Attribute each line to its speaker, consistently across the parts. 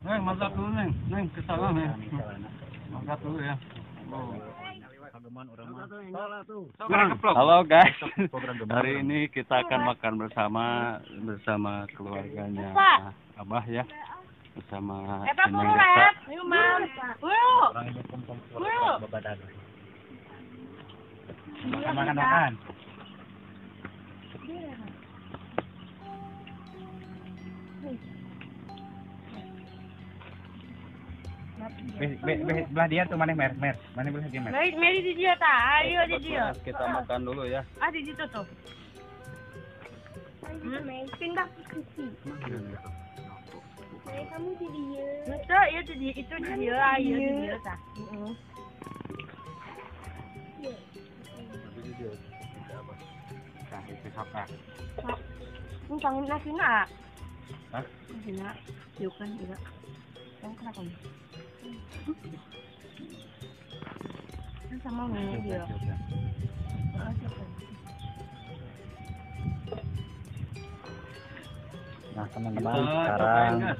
Speaker 1: Mantap dulu Neng. Neng ke sana Neng. Mantap dulu ya. Halo guys, hari ini kita akan makan bersama keluarganya Abah ya, bersama Neng Desa. Makan. Belah dia tuh mana mer, mana boleh dia mer.
Speaker 2: Meri di dia tak, ayo di dia.
Speaker 1: Kita makan dulu ya.
Speaker 2: Di situ tuh. Pindah posisi. Kamu di dia. Betul, ya itu di dia, ayo di dia tak.
Speaker 1: Itu siapa?
Speaker 2: Panggil nasi nak.
Speaker 1: Hah?
Speaker 2: Nasi nak, bukan juga. Yang kenapa? Sama minum dia.
Speaker 1: Nah teman-teman sekarang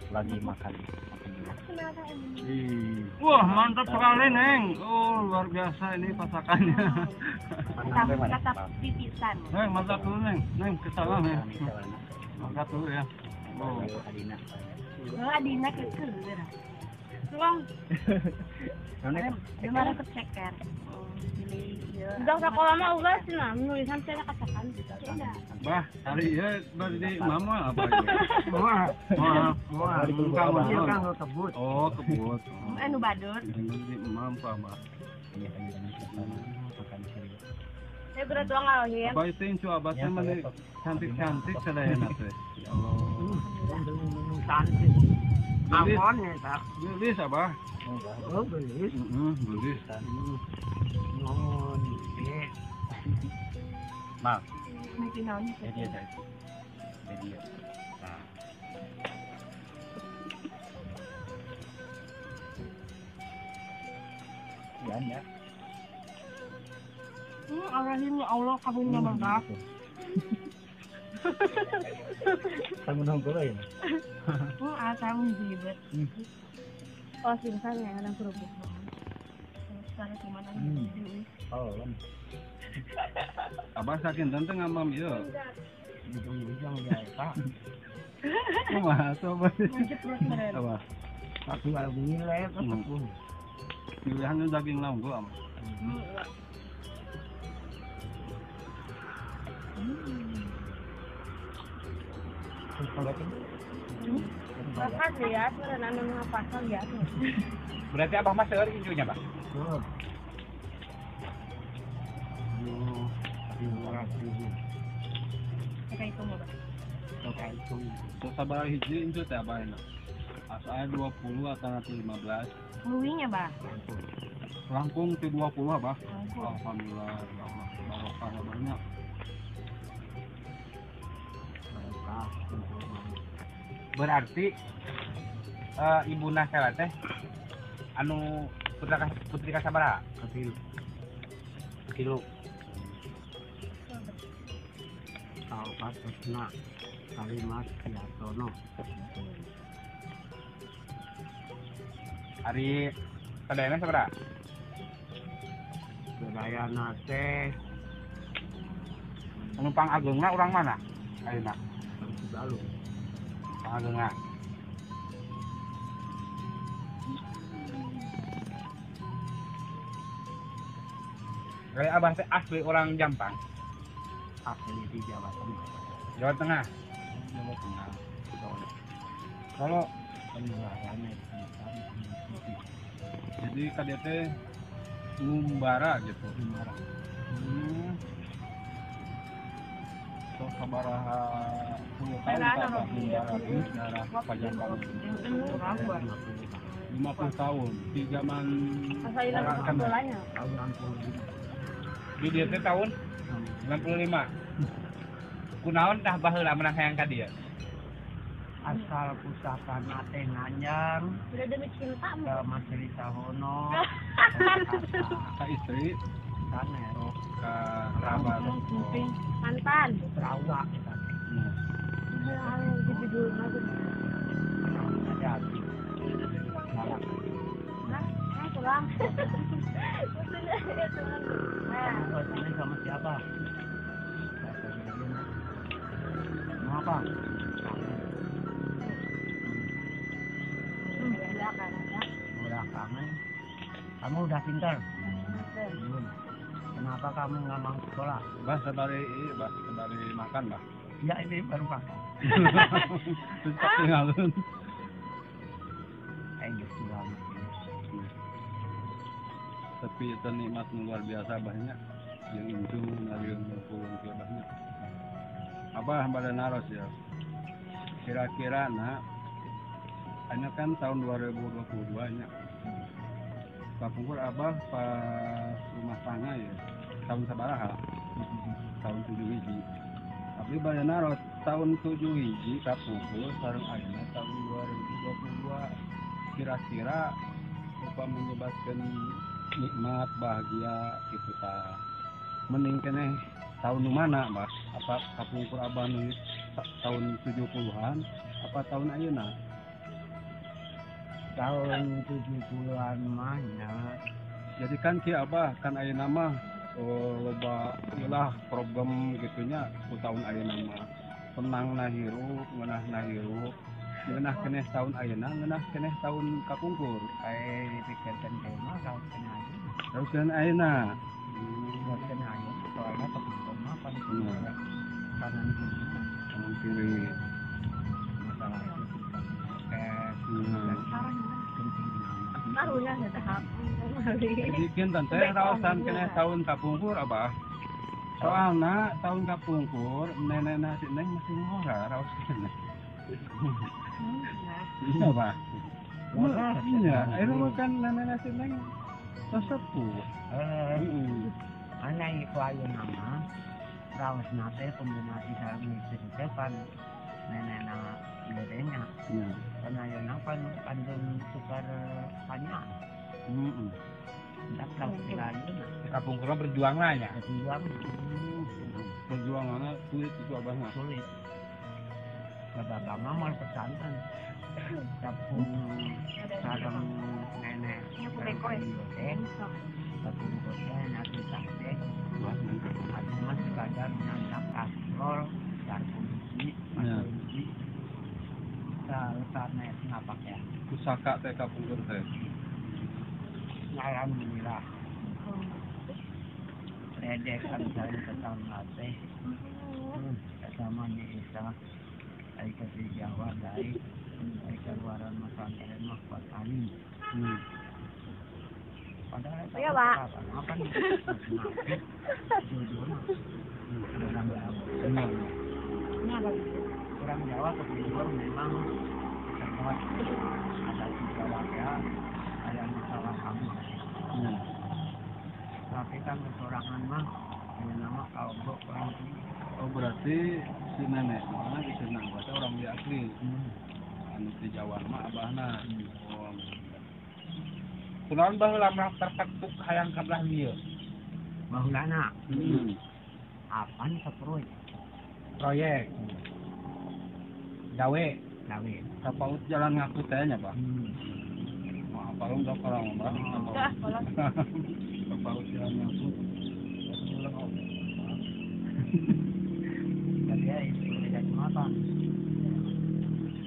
Speaker 1: lagi makan. Wah mantap sekali Neng. Oh luar biasa ini pasakannya.
Speaker 2: Kata pipisan.
Speaker 1: Neng mantap dulu Neng. Neng ke sana Neng. Mantap dulu ya. Oh
Speaker 2: Adina kecil. Tuang. Dia marah keceker. Udah sekolah mah udah sih nah, nulisan saya kacakan gitu.
Speaker 1: Bah, hari ya berarti mama apa ya? Kamu kebut. Oh, kebut.
Speaker 2: Nu badut.
Speaker 1: Jadi emam apa, Bah?
Speaker 2: Saya berat doang ngalahin.
Speaker 1: Abah itu yang coba teh mana cantik-cantik sadayana teh. Ya Allah. Cantik. Amon ya, tak. Gelis Abah. Oh, gelis. Gelis. Mal.
Speaker 2: Nanti naonnya.
Speaker 1: Dia. Nah. Ya.
Speaker 2: Allahumma Allah kabulnya berkah.
Speaker 1: Kamu nongkrong ya?
Speaker 2: Asam jibet. Oh, singsan ya, ada kerupuk. Sekarang gimana?
Speaker 1: Oh, Abah saking tentang ngamam ya. Bisa nggak Kumaha coba. Abah. Aku nggak nilai apa. Pilihannya daging laung gua.
Speaker 2: Pasal ya, karena nama pasal ya.
Speaker 1: Berarti Abah masuk hijaunya, Pak?
Speaker 2: Kayak itu mau, Pak.
Speaker 1: Kayak itu. Terus sabar hiji itu teh Abah enak. Asalnya 20 atau nanti 15.
Speaker 2: Luwinya, Pak.
Speaker 1: Langkung ke 20 Abah. Alhamdulillah, ya Allah. Barokah banyak. Berarti ibu Nasela teh anu putri kasabaraha? Kilo. Pasna kalimat Yatono. Hari sadayana sabaraha? Sadayana teh penumpang agengna urang mana? Ayeuna. Lalu. Agengna. Kayak Abah teh asli orang Jampang. Asli di Jawa Tengah. Jawa Tengah. Kalau jadi kadek teh ngumbara gitu. So sabaraha 10 tahun apa ngumbara di daerah Pajampang. 50 tahun. Di zaman
Speaker 2: Tahun
Speaker 1: 60. Di dia teh tahun 65. Kunaon tah baheula menang hayang ka dieu? Asal pusaka nate nanyang.
Speaker 2: Sudah demi cinta
Speaker 1: Ke Masri Sahono. Ka istri. Kanero. Ka kerabat.
Speaker 2: mantan.
Speaker 1: Terawak.
Speaker 2: Jadi dulu
Speaker 1: Ini sama siapa? Mau apa? Udah kangen. Kamu udah pintar? Belum. Kenapa kamu nggak mau sekolah?
Speaker 3: Bah, sebari makan, Bah.
Speaker 1: Ya ini baru makan.
Speaker 3: Terus tak tinggalin.
Speaker 1: Enggak pulang.
Speaker 3: Tapi itu nikmat luar biasa banyak. Yang itu dari yang pulang ke banyak. Abah pada naros ya. Kira-kira nak, hanya kan tahun 2022 nya. Kapungkur abah pas rumah tangga ya. Tahun sabaraha? Tahun 7 hiji. Tapi pada naros tahun 7 hiji kapungkur sareng ayeuna tahun 2022. Kira-kira apa menyebabkan nikmat bahagia gitu ta. Mending keneh tahun mana Mas? Apa kapungkur abah nu tahun 70-an apa tahun ayeuna?
Speaker 1: Tahun 70-an mana?
Speaker 3: Jadi kan ki abah kan ayeuna mah loba ilah program gitunya ku tahun ayeuna mah. Tenang na hirup, ngeunah na hirup. Ngeunah keneh tahun ayeuna, ngeunah keneh tahun kapungkur.
Speaker 1: Dipikirkan tema kalau kena aja.
Speaker 3: Terus kan ayeuna.
Speaker 1: Kalau kena aja, soalnya kapungkur mah kan
Speaker 3: Iya.
Speaker 1: kanan kiri.
Speaker 3: Kanan kiri.
Speaker 1: Masalah itu kayak
Speaker 2: Barunya sudah tahap.
Speaker 3: Jadi kan tante raosan keneh tahun kapungkur abah. Soalna tahun kapungkur nenek nasi neng masih ngora raos keneh. Iya Pak. Iya, itu kan nenek nasi neng sesepuh.
Speaker 1: Anak itu ayo nama rawas nate pembunati sarang istri depan nenek na bedanya.
Speaker 3: Iya.
Speaker 1: Karena ayo napan kandung sukar banyak. Tak tahu lagi.
Speaker 3: Kapungkur berjuang lah ya.
Speaker 1: Berjuang
Speaker 3: Perjuangannya sulit itu abahnya.
Speaker 1: sulit. Bapak mal pesantren. Kapung sarang nenek. Kapung kota nanti sampai. Ada mas sekadar menangkap kastrol dan kunci.
Speaker 3: Ya.
Speaker 1: Letaknya ngapak ya.
Speaker 3: Pusaka teh kapungkur teh.
Speaker 1: Alhamdulillah. Redek kan saya ketang nate. Kesamanya Isa. Saya ke Jawa dari. Saya keluaran pesantren mah kuat kali. Padahal
Speaker 2: Iya, Pak.
Speaker 1: apa nih? Jujur mah. Orang Jawa.
Speaker 2: Ini apa?
Speaker 1: Orang Jawa kebingungan memang terbuat ada tiga warga, ada masalah kamu. Tapi kan kesorangan mah ada nama kalbo orang tua.
Speaker 3: Oh berarti si nenek mana di sana bahasa orang dia asli. Anu di Jawa mah abahna. Oh.
Speaker 4: Kunaon baheula mah terpetuk hayang kabelah dieu.
Speaker 1: Maulana, apaan keproy?
Speaker 4: Proyek. Gawe.
Speaker 1: Gawe.
Speaker 3: Kapaut jalan ngaku tehnya Pak. Wah, palung dok orang Mbak.
Speaker 2: Enggak, kalau
Speaker 3: Kapaut jalan ngaku.
Speaker 1: Jadi ya itu tidak apa.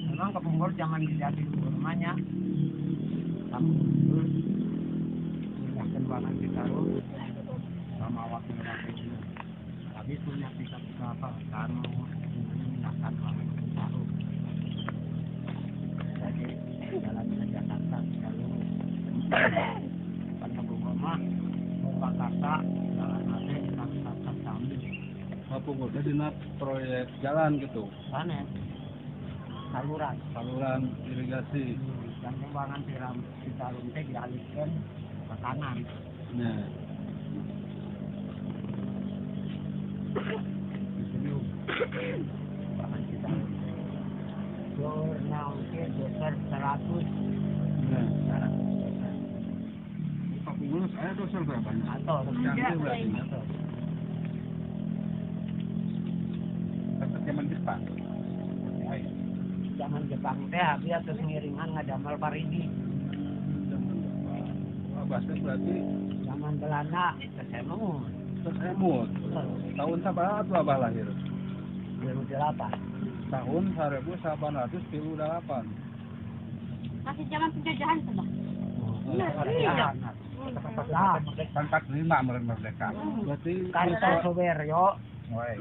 Speaker 1: Memang Kapungkur zaman dijadi rumahnya. Kapungkur pindahkan ruangan Citarum sama wakil rakyat. Tapi punya kita apa? Kamu pindahkan ruangan Citarum. Jadi jalan ke Jakarta Citarum. Kan Kapungkur mah Jakarta jalan nanti Jakarta sambil.
Speaker 3: Kapungkur teh dina proyek jalan gitu.
Speaker 1: Sana saluran
Speaker 3: Saluran irigasi.
Speaker 1: dan ruangan Citarum teh dialihkan ke kanan.
Speaker 3: Nah,
Speaker 1: Ruangan Citarum. Jurnal ke doser 100.
Speaker 3: nah. Kapungkur saya dosen berapa banyak?
Speaker 1: Atau
Speaker 3: Canggih berarti.
Speaker 1: atau
Speaker 4: Tempat zaman Jepang.
Speaker 1: zaman Jepang teh dia terus ngiringan ngadamal paridi.
Speaker 3: Abah teh berarti
Speaker 1: Zaman Belanda kesemut.
Speaker 3: kesemut. Tahun sabaraha atuh Abah lahir?
Speaker 1: 2008.
Speaker 3: Tahun 1938.
Speaker 2: Masih zaman penjajahan tuh, Bang.
Speaker 1: Iya.
Speaker 4: Tahun 45 merdeka.
Speaker 3: Berarti
Speaker 1: Kartosuwiryo,
Speaker 4: Woi.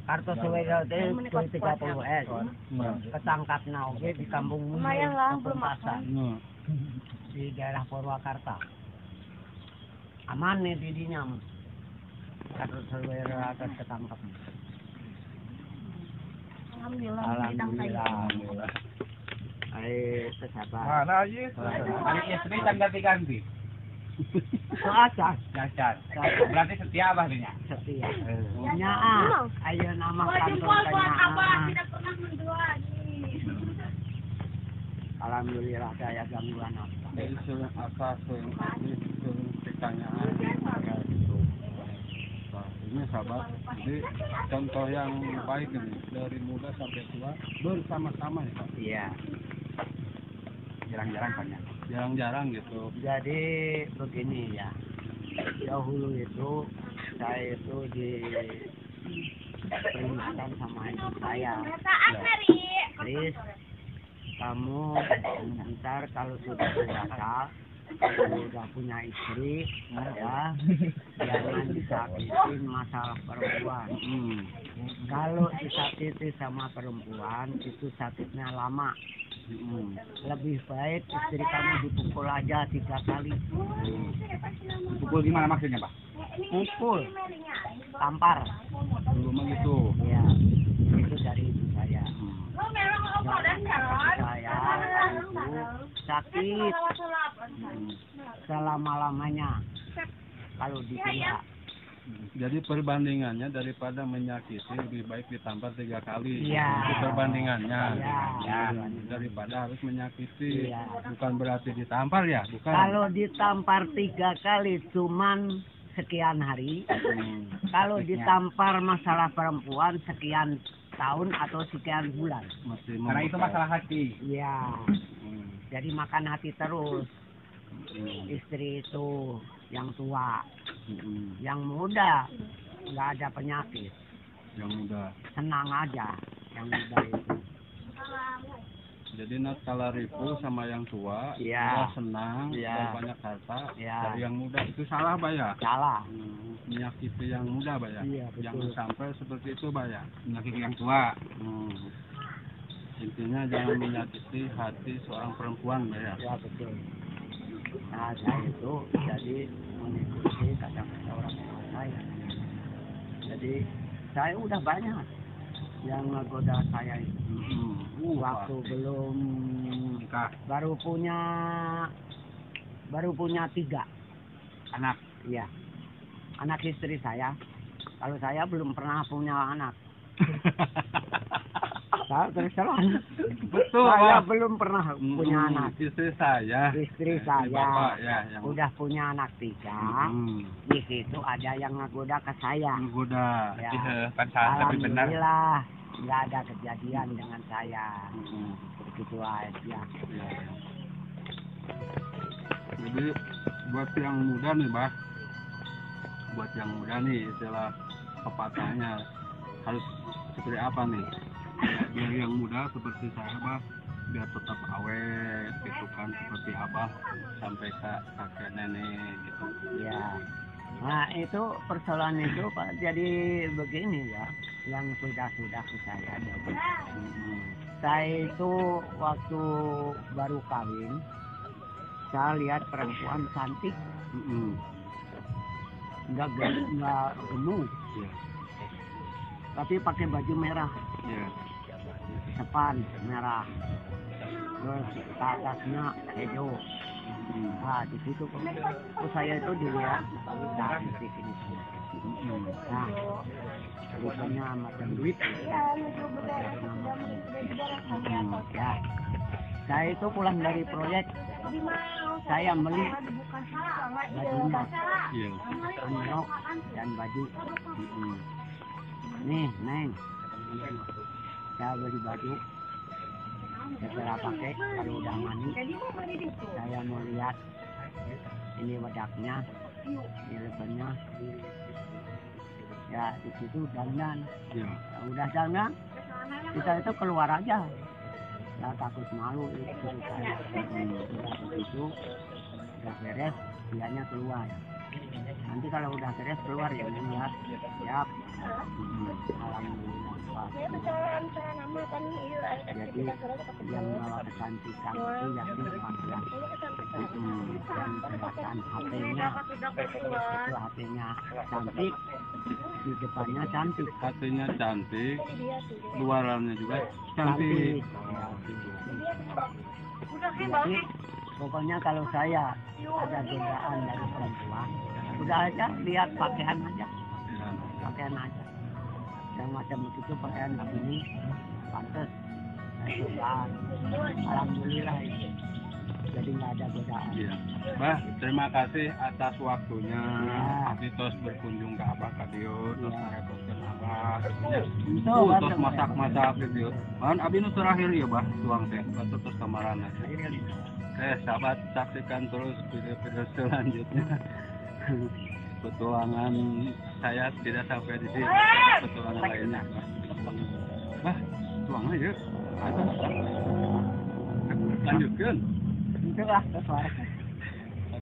Speaker 1: Kartosuwiryo itu 30 S.
Speaker 3: nah,
Speaker 1: Ketangkap oge di Kampung Munir,
Speaker 2: Lumayan lah,
Speaker 1: Kampung
Speaker 2: belum
Speaker 1: Pasar,
Speaker 3: nah.
Speaker 1: di daerah Purwakarta. Aman nih didinya. Kartosuwiryo akan ketangkap.
Speaker 2: Alhamdulillah.
Speaker 1: Alhamdulillah. Ayo kesabar.
Speaker 4: Mana aja? Anak istri kan ganti-ganti.
Speaker 1: Soaca
Speaker 4: Cacat. Berarti setia Abah nih.
Speaker 1: setia. Nyaa, ayo nama kantor Nyaa.
Speaker 2: Tidak pernah mendua nih.
Speaker 1: Alhamdulillah saya gangguan apa.
Speaker 3: Jadi sering asas sering pertanyaan. Nah, ini sahabat, jadi contoh yang baik ini dari muda sampai tua bersama-sama ya Pak.
Speaker 1: Iya.
Speaker 4: Jarang-jarang banyak.
Speaker 3: Jarang-jarang gitu.
Speaker 1: Jadi begini ya. Dahulu itu saya itu diperingatkan sama ibu saya. Please, kamu ntar kalau sudah dewasa, kalau udah punya istri, ya jangan disakitin masalah perempuan. Kalau disakiti sama perempuan itu sakitnya lama. Lebih baik istri kamu dipukul aja 3 kali.
Speaker 4: Pukul gimana maksudnya, Pak?
Speaker 1: Pukul, tampar.
Speaker 3: Dulu mah gitu.
Speaker 1: Ya, itu dari ibu saya. Saya itu sakit selama-lamanya kalau dipihak.
Speaker 3: Jadi perbandingannya daripada menyakiti lebih baik ditampar 3 kali.
Speaker 1: Iya.
Speaker 3: Itu perbandingannya.
Speaker 1: Iya.
Speaker 3: Daripada harus menyakiti.
Speaker 1: Iya.
Speaker 3: Bukan berarti ditampar ya, bukan.
Speaker 1: Kalau ditampar 3 kali cuman sekian hari. Kalau ditampar masalah perempuan sekian tahun atau sekian bulan.
Speaker 3: Masih
Speaker 4: Karena itu masalah hati.
Speaker 1: Iya. Jadi makan hati terus. Istri itu yang tua, yang muda nggak ada penyakit,
Speaker 3: yang muda.
Speaker 1: senang aja yang muda itu.
Speaker 3: Jadi nak kalah ribu sama yang tua,
Speaker 1: Iya.
Speaker 3: dia senang,
Speaker 1: Iya.
Speaker 3: dan banyak harta.
Speaker 1: Iya.
Speaker 3: Dari yang muda itu salah Baya.
Speaker 1: Salah.
Speaker 3: Menyakiti yang muda Baya.
Speaker 1: Iya, betul.
Speaker 3: Jangan sampai seperti itu Baya.
Speaker 4: Menyakiti yang tua.
Speaker 3: Intinya jangan menyakiti hati seorang perempuan Baya.
Speaker 1: Ya betul. Nah saya itu jadi mengikuti kata-kata orang tua saya. Jadi saya udah banyak yang ngegoda saya itu. Waktu belum
Speaker 3: nikah.
Speaker 1: baru punya 3
Speaker 4: Anak.
Speaker 1: iya, anak istri saya. Kalau saya belum pernah punya anak. Saya terus terang.
Speaker 3: Betul.
Speaker 1: Saya
Speaker 3: Pak.
Speaker 1: belum pernah punya anak.
Speaker 3: Istri saya.
Speaker 1: Istri
Speaker 3: Si
Speaker 1: saya
Speaker 3: Bapak, ya, yang
Speaker 1: udah punya anak 3. Di situ ada yang ngegoda ke saya.
Speaker 3: menggoda.
Speaker 1: Ya.
Speaker 4: Kan salah tapi benar.
Speaker 1: Alhamdulillah nggak ada kejadian dengan saya. Begitu aja.
Speaker 3: Jadi buat yang muda nih, Bah. Buat yang muda nih istilah pepatahnya harus seperti apa nih? Biar yang muda seperti saya, Bah, biar tetap awet gitu kan, seperti Abah sampai ke kakek nenek gitu.
Speaker 1: Ya. Nah itu persoalan itu Pak jadi begini ya, yang sudah ke saya jadi. Saya itu waktu baru kawin, saya lihat perempuan cantik, nggak gemuk,
Speaker 3: Iya.
Speaker 1: tapi pakai baju merah,
Speaker 3: Iya.
Speaker 1: sepan merah, terus ke atasnya hijau. Nah di situ kok saya itu dilihat dari sini. Nah, rupanya macam duit. Ya, saya itu pulang dari proyek, saya beli bajunya,
Speaker 3: Iya.
Speaker 1: androk dan baju. Nih, Neng, saya beli baju. Setelah pakai, kalau udah mandi, saya mau lihat ini wadaknya, ini lebarnya. Ya di situ dandan.
Speaker 3: Ya.
Speaker 1: Udah dandan, kita itu keluar aja. Ya takut malu itu saya. Udah begitu, udah beres, dianya keluar. Nanti kalau udah beres keluar ya lihat, siap. Alhamdulillah. Jadi yang membawa kecantikan itu yang dipakai. Yang kelihatan HP-nya, itu HP-nya cantik, di depannya cantik.
Speaker 3: Hatinya cantik, luarannya juga cantik.
Speaker 1: Jadi pokoknya kalau saya ada godaan dari perempuan, udah aja lihat pakaian aja, pakaian aja. Yang macam begitu pakaian begini pantas, godaan. Alhamdulillah itu. Jadi nggak ada godaan.
Speaker 3: Iya. Bah, terima kasih atas waktunya.
Speaker 1: Ya.
Speaker 3: Abi tos berkunjung ke Abah Kadio, tos ngarepotkeun Abah.
Speaker 1: Itu,
Speaker 3: Tos masak-masak gitu. Mohon Abi nu terakhir ya, Bah, tuang teh. Batu tos kamarana. Sahabat, saksikan terus video-video selanjutnya. Petualangan saya tidak sampai di sini. Petualangan lainnya. Bah, tuang aja. Lanjutkan.
Speaker 1: Itulah suara.